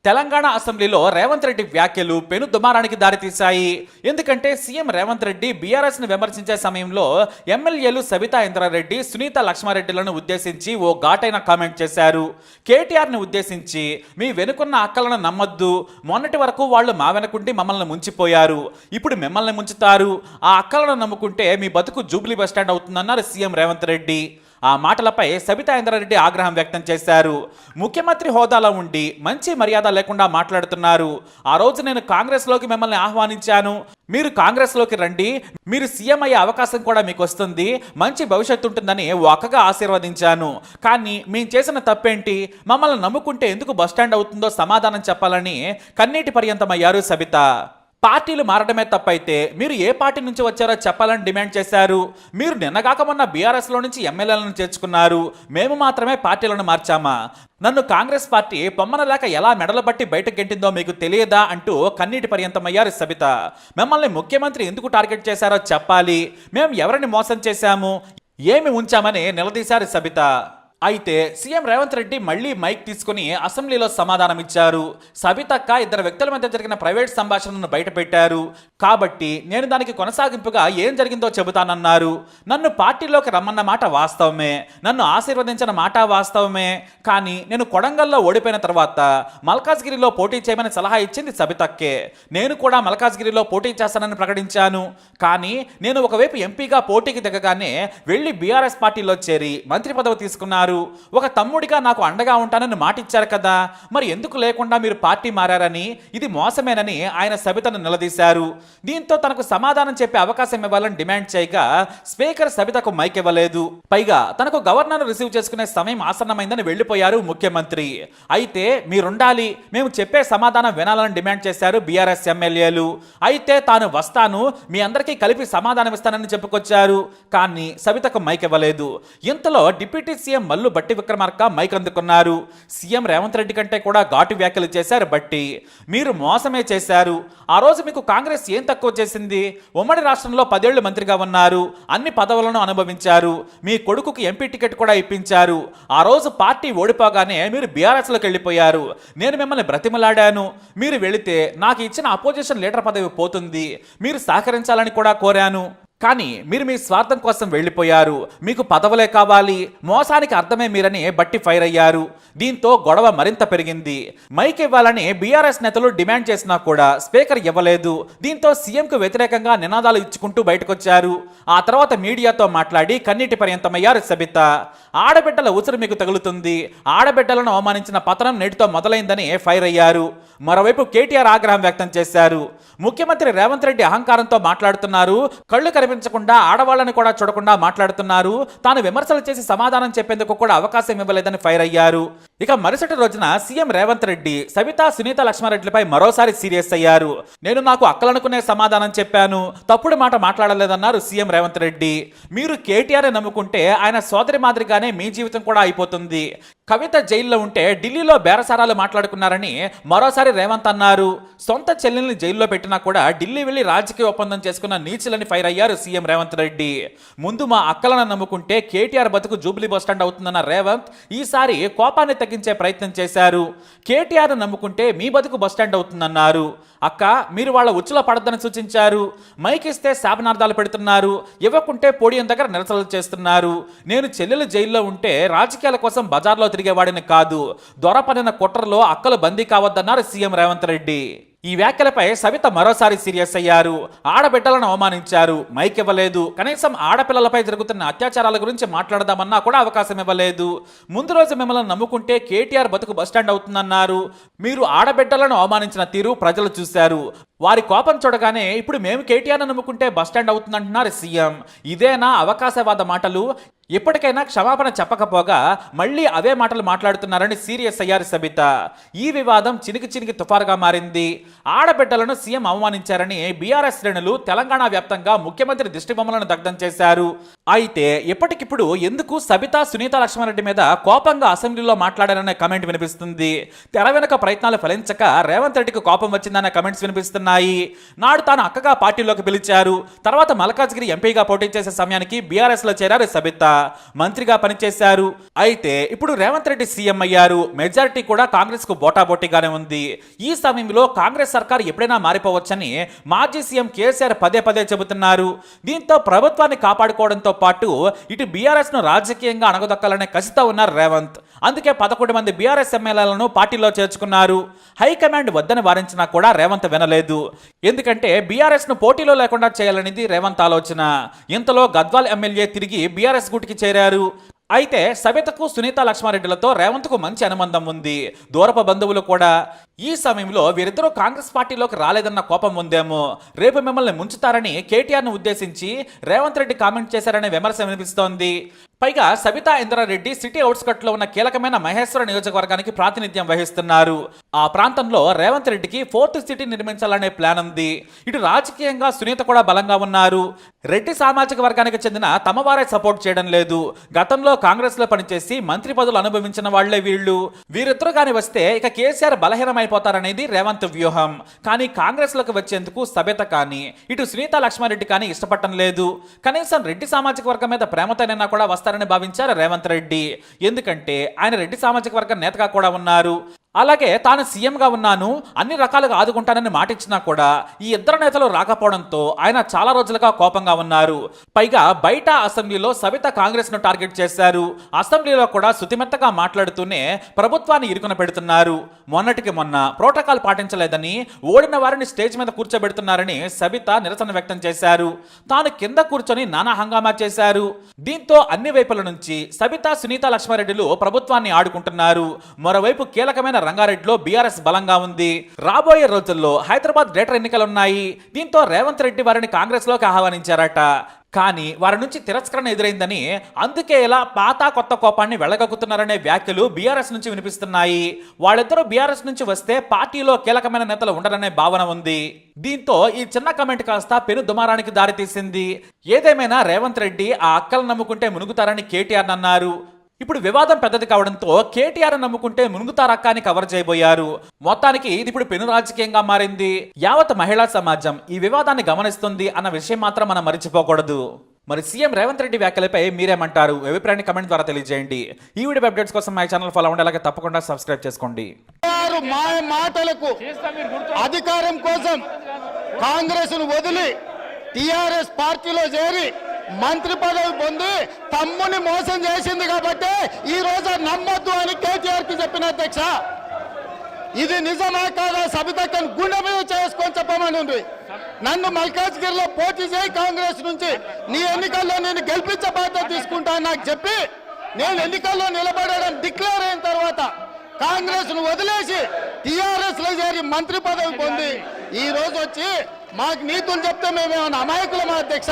తెలంగాణ అసెంబ్లీలో రేవంత్ రెడ్డి వ్యాఖ్యలు పెను దుమారానికి దారితీశాయి. ఎందుకంటే సీఎం రేవంత్ రెడ్డి బీఆర్ఎస్ ను విమర్శించే సమయంలో ఎమ్మెల్యేలు సబితా ఇంద్రారెడ్డి, సునీత లక్ష్మారెడ్డిలను ఉద్దేశించి ఓ ఘాటైన కామెంట్ చేశారు. కేటీఆర్ ని ఉద్దేశించి, మీ వెనుకున్న అక్కలను నమ్మొద్దు, మొన్నటి వరకు వాళ్ళు మా వెనుకుండి మమ్మల్ని ముంచిపోయారు, ఇప్పుడు మిమ్మల్ని ముంచుతారు, ఆ అక్కలను నమ్ముకుంటే మీ బతుకు జూబ్లీ బస్టాండ్ అవుతుందన్నారు సీఎం రేవంత్ రెడ్డి. ఆ మాటలపై సబితా ఇంద్రారెడ్డి ఆగ్రహం వ్యక్తం చేశారు. ముఖ్యమంత్రి హోదాలో ఉండి మంచి మర్యాద లేకుండా మాట్లాడుతున్నారు. ఆ రోజు నేను కాంగ్రెస్లోకి మిమ్మల్ని ఆహ్వానించాను, మీరు కాంగ్రెస్లోకి రండి, మీరు సీఎం అయ్యే అవకాశం కూడా మీకు వస్తుంది, మంచి భవిష్యత్తు ఉంటుందని ఒక్కగా ఆశీర్వదించాను. కానీ మేము చేసిన తప్పేంటి, మమ్మల్ని నమ్ముకుంటే ఎందుకు బస్టాండ్ అవుతుందో సమాధానం చెప్పాలని కన్నీటి పర్యంతమయ్యారు సబిత. పార్టీలు మారడమే తప్పైతే మీరు ఏ పార్టీ నుంచి వచ్చారో చెప్పాలని డిమాండ్ చేశారు. మీరు నిన్నగాక మొన్న బీఆర్ఎస్లో నుంచి ఎమ్మెల్యేలను చేర్చుకున్నారు, మేము మాత్రమే పార్టీలను మార్చామా? నన్ను కాంగ్రెస్ పార్టీ పొమ్మనలేక ఎలా మెడలు బట్టి బయటకు గెంటిందో మీకు తెలియదా అంటూ కన్నీటి పర్యంతమయ్యారు సబిత. మిమ్మల్ని ముఖ్యమంత్రి ఎందుకు టార్గెట్ చేశారో చెప్పాలి, మేము ఎవరిని మోసం చేశాము, ఏమి ఉంచామని నిలదీశారు సబిత. అయితే సీఎం రేవంత్ రెడ్డి మళ్లీ మైక్ తీసుకుని అసెంబ్లీలో సమాధానం ఇచ్చారు. సబితక్క ఇద్దరు వ్యక్తుల మధ్య జరిగిన ప్రైవేట్ సంభాషణను బయటపెట్టారు కాబట్టి నేను దానికి కొనసాగింపుగా ఏం జరిగిందో చెబుతానన్నారు. నన్ను పార్టీలోకి రమ్మన్న మాట వాస్తవమే, నన్ను ఆశీర్వదించిన మాట వాస్తవమే, కానీ నేను కొడంగల్లో ఓడిపోయిన తర్వాత మల్కాజ్గిరిలో పోటీ చేయమని సలహా ఇచ్చింది సబితక్కే. నేను కూడా మల్కాజ్గిరిలో పోటీ చేస్తానని ప్రకటించాను. కానీ నేను ఒకవైపు ఎంపీగా పోటీకి దిగగానే వెళ్లి బీఆర్ఎస్ పార్టీలో చేరి మంత్రి పదవి తీసుకున్నారు. ఒక తమ్ముడిగా నాకు అండగా ఉంటానని మాటిచ్చారు కదా, మరి ఎందుకు లేకుండా మీరు పార్టీ మారని, ఇది మోసమేనని ఆయన సబితను నిలదీశారు. దీంతో తనకు సమాధానం చెప్పే అవకాశం ఇవ్వాలని డిమాండ్ చేయగా స్పీకర్ సబితకు మైక్ ఇవ్వలేదు. పైగా తనకు గవర్నర్ రిసీవ్ చేసుకునే సమయం ఆసన్నమైందని వెళ్లిపోయారు ముఖ్యమంత్రి. అయితే మీరుండాలి, మేము చెప్పే సమాధానం వినాలని డిమాండ్ చేశారు బీఆర్ఎస్ ఎమ్మెల్యేలు. అయితే తాను వస్తాను, మీ అందరికీ కలిపి సమాధానం ఇస్తానని చెప్పుకొచ్చారు. కానీ సబితకు మైక్ ఇవ్వలేదు. ఇంతలో డిప్యూటీ సీఎం మల్లు బట్టి విక్రమార్క మైక్ అందుకున్నారు. సీఎం రేవంత్ రెడ్డి కంటే కూడా ఘాటు వ్యాఖ్యలు చేశారు బట్టి. మీరు మోసమే చేశారు, ఆ రోజు మీకు కాంగ్రెస్ ఏం తక్కువ చేసింది? ఉమ్మడి రాష్ట్రంలో 10 ఏళ్లు మంత్రిగా ఉన్నారు, అన్ని పదవులను అనుభవించారు, మీ కొడుకుకి ఎంపీ టికెట్ కూడా ఇప్పించారు. ఆ రోజు పార్టీ ఓడిపోగానే మీరు బీఆర్ఎస్లోకి వెళ్ళిపోయారు. నేను మిమ్మల్ని బ్రతిమలాడాను, మీరు వెళితే నాకు ఇచ్చిన అపోజిషన్ లీడర్ పదవి పోతుంది, మీరు సహకరించాలని కూడా కోరాను. కానీ మీరు మీ స్వార్థం కోసం వెళ్ళిపోయారు, మీకు పదవులే కావాలి, మోసానికి అర్థమే మీరని బట్టి ఫైర్ అయ్యారు. దీంతో గొడవ మరింత పెరిగింది. మైక్ ఇవ్వాలని బీఆర్ఎస్ నేతలు డిమాండ్ చేసినా కూడా స్పీకర్ ఇవ్వలేదు. దీంతో సీఎంకు వ్యతిరేకంగా నినాదాలు ఇచ్చుకుంటూ బయటకొచ్చారు. ఆ తర్వాత మీడియాతో మాట్లాడి కన్నీటి పర్యంతమయ్యారు సబిత. ఆడబిడ్డల ఉసురు మీకు తగులుతుంది, ఆడబిడ్డలను అవమానించిన పతనం నేటితో మొదలైందని ఫైర్ అయ్యారు. మరోవైపు కేటీఆర్ ఆగ్రహం వ్యక్తం చేశారు. ముఖ్యమంత్రి రేవంత్ రెడ్డి అహంకారంతో మాట్లాడుతున్నారు, కళ్ళు కనిపించకుండా ఆడవాళ్ళని కూడా చూడకుండా మాట్లాడుతున్నారు, తాను విమర్శలు చేసి సమాధానం చెప్పేందుకు కూడా అవకాశం ఇవ్వలేదని ఫైర్ అయ్యారు. ఇక మరుసటి రోజున సీఎం రేవంత్ రెడ్డి సబితా, సునీత లక్ష్మారెడ్డిలపై మరోసారి సీరియస్ అయ్యారు. నేను నాకు అక్కలనుకునే సమాధానం చెప్పాను, తప్పుడు మాట మాట్లాడలేదన్నారు సీఎం రేవంత్ రెడ్డి. మీరు కేటీఆర్ నమ్ముకుంటే ఆయన సోదరి మాదిరిగానే మీ జీవితం కూడా అయిపోతుంది. కవిత జైల్లో ఉంటే ఢిల్లీలో బేరసారాలు మాట్లాడుకున్నారని మరోసారి రేవంత్ అన్నారు. సొంత చెల్లెల్ని జైల్లో పెట్టినా కూడా ఢిల్లీ వెళ్లి రాజకీయ ఒప్పందం చేసుకున్న నీచులని ఫైర్ అయ్యారు సీఎం రేవంత్ రెడ్డి. ముందు మా అక్కలను నమ్ముకుంటే కేటీఆర్ బతుకు జూబ్లీ బస్టాండ్ అవుతుందన్న రేవంత్ ఈసారి కోపాన్ని తగ్గించే ప్రయత్నం చేశారు. కేటీఆర్ నమ్ముకుంటే మీ బతుకు బస్టాండ్ అవుతుందన్నారు. అక్క, మీరు వాళ్ళ ఉచ్చులో పడద్దని సూచించారు. మైక్ ఇస్తే శాపనార్థాలు పెడుతున్నారు, ఇవ్వకుంటే పోడియం దగ్గర నిరసనలు చేస్తున్నారు. నేను చెల్లెలు జైల్లో ఉంటే రాజకీయాల కోసం బజార్లో తిరిగేవాడిని కాదు, దొరపడిన కుట్రలో అక్కలు బందీ కావద్దన్నారు సీఎం రేవంత్ రెడ్డి. ఈ వ్యాఖ్యలపై సబిత మరోసారి సీరియస్ అయ్యారు. ఆడబిడ్డలను అవమానించారు, మైక్ ఇవ్వలేదు, కనీసం ఆడపిల్లలపై జరుగుతున్న అత్యాచారాల గురించి మాట్లాడదామన్నా కూడా అవకాశం ఇవ్వలేదు. ముందు రోజు మిమ్మల్ని నమ్ముకుంటే కేటీఆర్ బతుకు బస్టాండ్ అవుతుందన్నారు. మీరు ఆడబిడ్డలను అవమానించిన తీరు ప్రజలు చూశారు. వారి కోపం చూడగానే ఇప్పుడు మేము కేటీఆర్ నమ్ముకుంటే బస్టాండ్ అవుతుందంటున్నారు సీఎం. ఇదేనా అవకాశవాద మాటలు? ఇప్పటికైనా క్షమాపణ చెప్పకపోగా మళ్ళీ అవే మాటలు మాట్లాడుతున్నారని సీరియస్ అయ్యారు సబిత. ఈ వివాదం చినికి తుఫారుగా మారింది. ఆడబిడ్డలను సీఎం అవమానించారని బీఆర్ఎస్ శ్రేణులు తెలంగాణ వ్యాప్తంగా ముఖ్యమంత్రి దిష్టిబొమ్మలను దగ్ధం చేశారు. అయితే ఇప్పటికిప్పుడు ఎందుకు సబితా, సునీత లక్ష్మారెడ్డి మీద కోపంగా అసెంబ్లీలో మాట్లాడారనే కమెంట్ వినిపిస్తుంది. తెర వెనుక ప్రయత్నాలు ఫలించక రేవంత్ రెడ్డికి కోపం వచ్చిందనే కమెంట్స్ వినిపిస్తున్నాయి. ఉన్నాయి. నాడు తాను అక్కగా పార్టీలోకి పిలిచారు. తర్వాత మల్కాజ్గిరి ఎంపీగా పోటీ చేసే సమయానికి బీఆర్ఎస్ లో చేరారు సబితా. మంత్రిగా పనిచేశారు. అయితే ఇప్పుడు రేవంత్ రెడ్డి సీఎం అయ్యారు. మెజారిటీ కూడా కాంగ్రెస్ కు బోటాబోటీగానే ఉంది. ఈ సమయంలో కాంగ్రెస్ సర్కార్ ఎప్పుడైనా మారిపోవచ్చని మాజీ సీఎం కేసీఆర్ పదే పదే చెబుతున్నారు. దీంతో ప్రభుత్వాన్ని కాపాడుకోవడంతో పాటు ఇటు బీఆర్ఎస్ ను రాజకీయంగా అణగదొక్కాలనే కసితో ఉన్నారు రేవంత్. అందుకే 11 మంది బీఆర్ఎస్ ఎమ్మెల్యేలను పార్టీలో చేర్చుకున్నారు. హైకమాండ్ వద్దని వారించినా కూడా రేవంత్ వినలేదు. ఎందుకంటే బీఆర్ఎస్ ను పోటీలో లేకుండా చేయాలనేది రేవంత్ ఆలోచన. ఇంతలో గద్వాల్ ఎమ్మెల్యే తిరిగి బీఆర్ఎస్ గూటికి చేరారు. అయితే సబితకు సునీత లక్ష్మారెడ్డిలతో రేవంత్కు మంచి అనుబంధం ఉంది. దూరపు బంధువులు కూడా. ఈ సమయంలో వీరిద్దరూ కాంగ్రెస్ పార్టీలోకి రాలేదన్న కోపం ఉందేమో. రేపు మిమ్మల్ని ముంచుతారని కేటీఆర్ను ఉద్దేశించి రేవంత్ రెడ్డి కామెంట్ చేశారనే విమర్శ వినిపిస్తోంది. పైగా సబితా ఇంద్రారెడ్డి సిటీ అవుట్స్కట్ లో ఉన్న కీలకమైన మహేశ్వర నియోజకవర్గానికి ప్రాతినిధ్యం వహిస్తున్నారు. ఆ ప్రాంతంలో రేవంత్ రెడ్డికి 4th సిటీ నిర్మించాలనే ప్లాన్ ఉంది. ఇటు రాజకీయంగా సునీత కూడా బలంగా ఉన్నారు. రెడ్డి సామాజిక వర్గానికి చెందిన తమ వారే సపోర్ట్ చేయడం లేదు. గతంలో కాంగ్రెస్ లో పనిచేసి మంత్రి పదవులు అనుభవించిన వాళ్లే వీళ్ళు. వీరిద్దరూ కానీ వస్తే ఇక కేసీఆర్ బలహీనమైపోతారనేది రేవంత్ వ్యూహం. కానీ కాంగ్రెస్ లోకి వచ్చేందుకు సబిత కానీ ఇటు సునీత లక్ష్మారెడ్డి కానీ ఇష్టపడటం లేదు. కనీసం రెడ్డి సామాజిక వర్గం మీద ప్రేమతోనైనా కూడా వస్తారని భావించారు రేవంత్ రెడ్డి. ఎందుకంటే ఆయన రెడ్డి సామాజిక వర్గం నేతగా కూడా ఉన్నారు. అలాగే తాను సీఎంగా ఉన్నాను, అన్ని రకాలుగా ఆదుకుంటానని మాటిచ్చినా కూడా ఈ ఇద్దరు నేతలు రాకపోవడంతో ఆయన చాలా రోజులుగా కోపంగా ఉన్నారు. పైగా బయట అసెంబ్లీలో సబిత కాంగ్రెస్ ను టార్గెట్ చేశారు. అసెంబ్లీలో కూడా శుతిమెత్తగా మాట్లాడుతూనే ప్రభుత్వాన్ని ఇరుకున పెడుతున్నారు. మొన్నటికి మొన్న ప్రోటోకాల్ పాటించలేదని ఓడిన వారిని స్టేజ్ మీద కూర్చోబెడుతున్నారని సబిత నిరసన వ్యక్తం చేశారు. తాను కింద కూర్చొని నానా హంగామా చేశారు. దీంతో అన్ని వైపుల నుంచి సబిత సునీత లక్ష్మారెడ్డిలు ప్రభుత్వాన్ని ఆడుకుంటున్నారు. మరోవైపు కీలకమైన రంగారెడ్డిలో బీఆర్ఎస్ బలంగా ఉంది. రాబోయే రోజుల్లో హైదరాబాద్ గ్రేటర్ ఎన్నికలున్నాయి. దీంతో రేవంత్ రెడ్డి వారిని కాంగ్రెస్ లోకి ఆహ్వానించారట. కానీ వారి నుంచి తిరస్కరణ ఎదురైందని, అందుకే ఇలా పాత కొత్త కోపాన్ని వెళ్ళగక్కుతున్నారనే వ్యాఖ్యలు బీఆర్ఎస్ నుంచి వినిపిస్తున్నాయి. వాళ్ళిద్దరూ బీఆర్ఎస్ నుంచి వస్తే పార్టీలో కీలకమైన నేతలు ఉండరనే భావన ఉంది. దీంతో ఈ చిన్న కమెంట్ కాస్త పెను దుమారానికి దారితీసింది. ఏదేమైనా రేవంత్ రెడ్డి ఆ అక్కలు నమ్ముకుంటే మునుగుతారని కేటీఆర్ అన్నారు. ఇప్పుడు వివాదం పెద్దది కావడంతో కేటీఆర్ నమ్ముకుంటే మునుగుతారక్క అని కవర్ చేయబోయారు. మొత్తానికి ఇది ఇప్పుడు పెను రాజకీయంగా మారింది. యావత్ మహిళా సమాజం ఈ వివాదాన్ని గమనిస్తుంది అన్న విషయం మాత్రం మనం మర్చిపోకూడదు. మరి సీఎం రేవంత్ రెడ్డి వ్యాఖ్యలపై మీరేమంటారు? అభిప్రాయాన్ని కమెంట్ ద్వారా తెలియజేయండి. ఈ వీడియో అప్డేట్స్ కోసం మా ఛానల్ ఫాలో అవ్వండి. అలాగే తప్పకుండా సబ్స్క్రైబ్ చేసుకోండి. మాటలకు అధికారం కోసం కాంగ్రెస్ ను వదిలి టిఆర్ఎస్ పార్టీలో చేరి మంత్రి పదవి పొంది తమ్ముని మోసం చేసింది కాబట్టి ఈ రోజు నమ్మొద్దు అని కేటీఆర్ కి చెప్పిన అధ్యక్ష. ఇది నిజమా కాదా సబితక్కను గుండె మీద చేసుకొని చెప్పమని నన్ను మల్కాజ్గిరిలో పోటీ చేయి కాంగ్రెస్ నుంచి, నీ ఎన్నికల్లో నేను గెలిపించే బాధ్యత తీసుకుంటాను నాకు చెప్పి నేను ఎన్నికల్లో నిలబడడం డిక్లేర్ అయిన తర్వాత కాంగ్రెస్ ను వదిలేసి టిఆర్ఎస్ లో చేరి మంత్రి పదవి పొంది ఈ రోజు వచ్చి మాకు నీతులు చెప్తే మేమేమన్నా అమాయకులమా అధ్యక్ష?